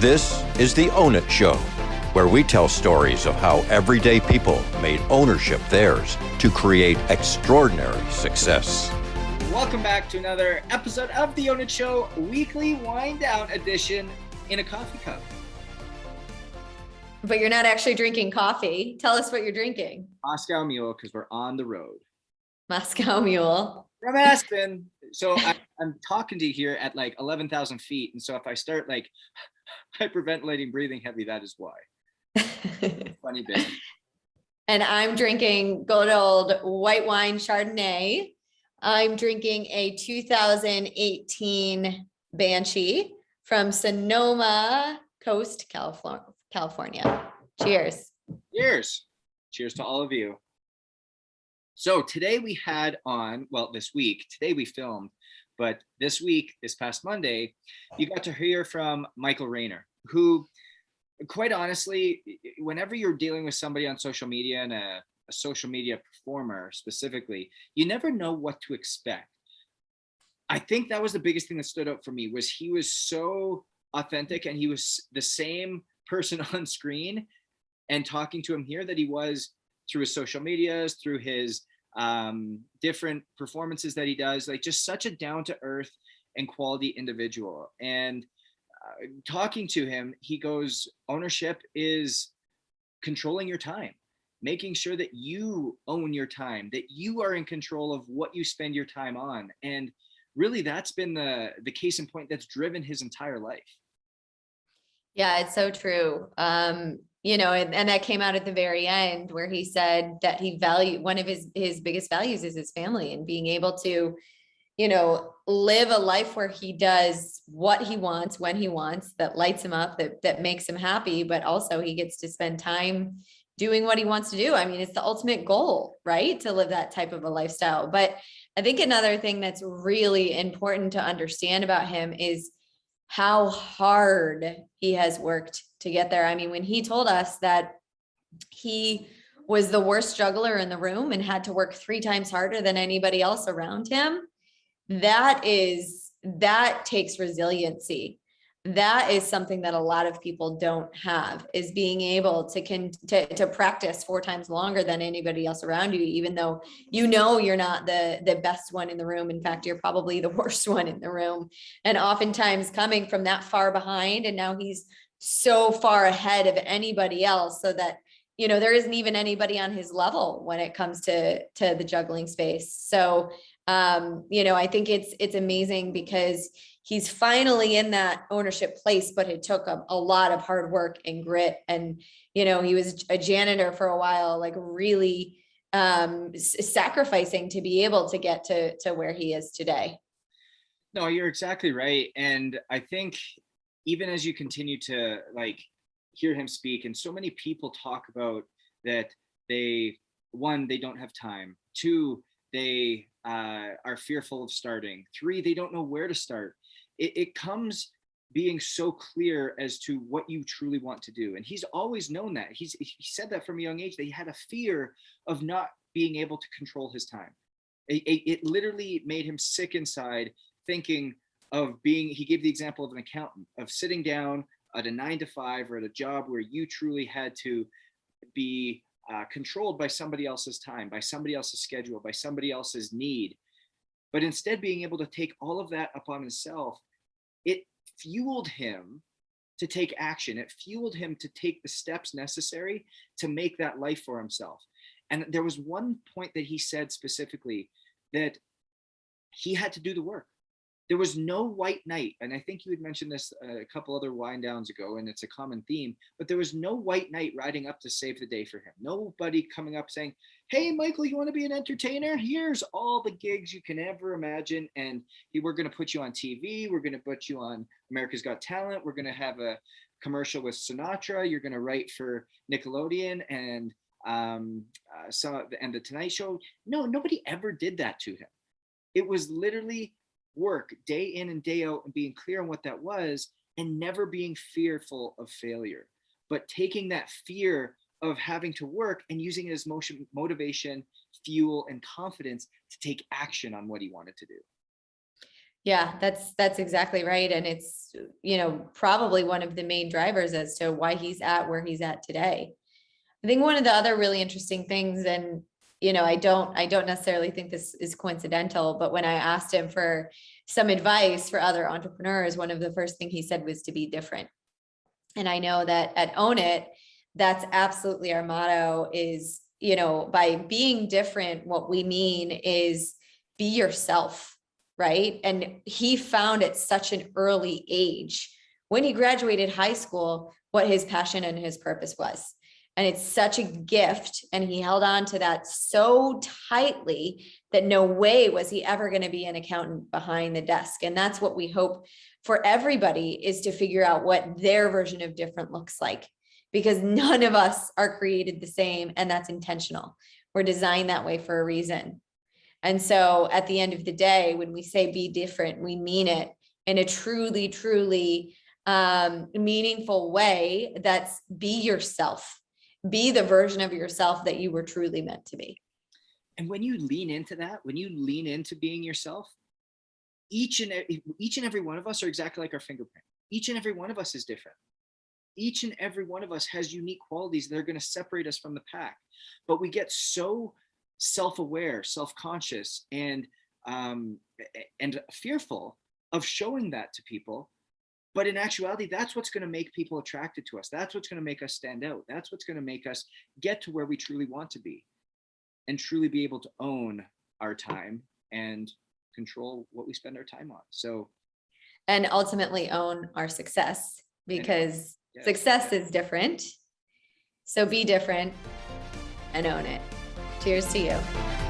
This is the Own It Show, where we tell stories of how everyday people made ownership theirs to create extraordinary success. Welcome back to another episode of the Own It Show, weekly wind down edition in a coffee cup. But you're not actually drinking coffee. Tell us what you're drinking. Moscow Mule, because we're on the road. Moscow Mule. From Aspen. So I'm talking to you here at like 11,000 feet. And so if I start like hyperventilating, breathing heavy, that is why. Funny bit. And I'm drinking good old white wine Chardonnay. I'm drinking a 2018 Banshee from Sonoma Coast, California. Cheers. Cheers. Cheers to all of you. So today we had on, well, this week, today we filmed, but this week, this past Monday, you got to hear from Michael Rayner, who, quite honestly, whenever you're dealing with somebody on social media and a social media performer specifically, you never know what to expect. I think that was the biggest thing that stood out for me, was he was so authentic and he was the same person on screen and talking to him here that he was through his social medias, through his different performances that he does, like just such a down-to-earth and quality individual. And talking to him, he goes, ownership is controlling your time, making sure that you own your time, that you are in control of what you spend your time on. And really that's been the case in point that's driven his entire life. Yeah, it's so true. And that came out at the very end where he said that one of his biggest values is his family, and being able to, live a life where he does what he wants, when he wants, that lights him up, that makes him happy, but also he gets to spend time doing what he wants to do. I mean, it's the ultimate goal, right? To live that type of a lifestyle. But I think another thing that's really important to understand about him is how hard he has worked to get there. I mean, when he told us that he was the worst juggler in the room and had to work 3 times harder than anybody else around him, that takes resiliency. That is something that a lot of people don't have, is being able to practice 4 times longer than anybody else around you, even though you're not the best one in the room. In fact, you're probably the worst one in the room. And oftentimes coming from that far behind, and now he's so far ahead of anybody else, so that there isn't even anybody on his level when it comes to the juggling space. So I think it's amazing because he's finally in that ownership place, but it took a lot of hard work and grit. And, he was a janitor for a while, like really sacrificing to be able to get to where he is today. No, you're exactly right. And I think even as you continue to hear him speak, and so many people talk about that they don't have time. 2, they are fearful of starting. 3, they don't know where to start. It comes being so clear as to what you truly want to do. And he's always known that. He said that from a young age, that he had a fear of not being able to control his time. It literally made him sick inside thinking of he gave the example of an accountant, of sitting down at a 9 to 5 or at a job where you truly had to be controlled by somebody else's time, by somebody else's schedule, by somebody else's need. But instead being able to take all of that upon himself, it fueled him to take action. It fueled him to take the steps necessary to make that life for himself. And there was one point that he said specifically, that he had to do the work. There was no white knight. And I think you had mentioned this a couple other wind downs ago, and it's a common theme, but there was no white knight riding up to save the day for him. Nobody coming up saying, hey, Michael, you want to be an entertainer? Here's all the gigs you can ever imagine. And we're going to put you on TV. We're going to put you on America's Got Talent. We're going to have a commercial with Sinatra. You're going to write for Nickelodeon and the Tonight Show. No, nobody ever did that to him. It was literally work day in and day out, and being clear on what that was, and never being fearful of failure, but taking that fear of having to work and using it as motivation, fuel, and confidence to take action on what he wanted to do. Yeah, that's exactly right. And it's, probably one of the main drivers as to why he's at where he's at today. I think one of the other really interesting things, and I don't necessarily think this is coincidental, but when I asked him for some advice for other entrepreneurs, one of the first thing he said was to be different. And I know that at Own It, that's absolutely our motto is, by being different, what we mean is be yourself, right? And he found at such an early age, when he graduated high school, what his passion and his purpose was. And it's such a gift. And he held on to that so tightly that no way was he ever going to be an accountant behind the desk. And that's what we hope for everybody, is to figure out what their version of different looks like, because none of us are created the same. And that's intentional. We're designed that way for a reason. And so at the end of the day, when we say be different, we mean it in a truly, truly meaningful way. That's be yourself. Be the version of yourself that you were truly meant to be. And when you lean into that, when you lean into being yourself, each and every one of us are exactly like our fingerprint. Each and every one of us is different. Each and every one of us has unique qualities that are going to separate us from the pack. But we get so self-aware, self-conscious, and fearful of showing that to people. But in actuality, that's what's going to make people attracted to us. That's what's going to make us stand out. That's what's going to make us get to where we truly want to be, and truly be able to own our time and control what we spend our time on. So, and ultimately own our success, because success is different. So be different and own it. Cheers to you.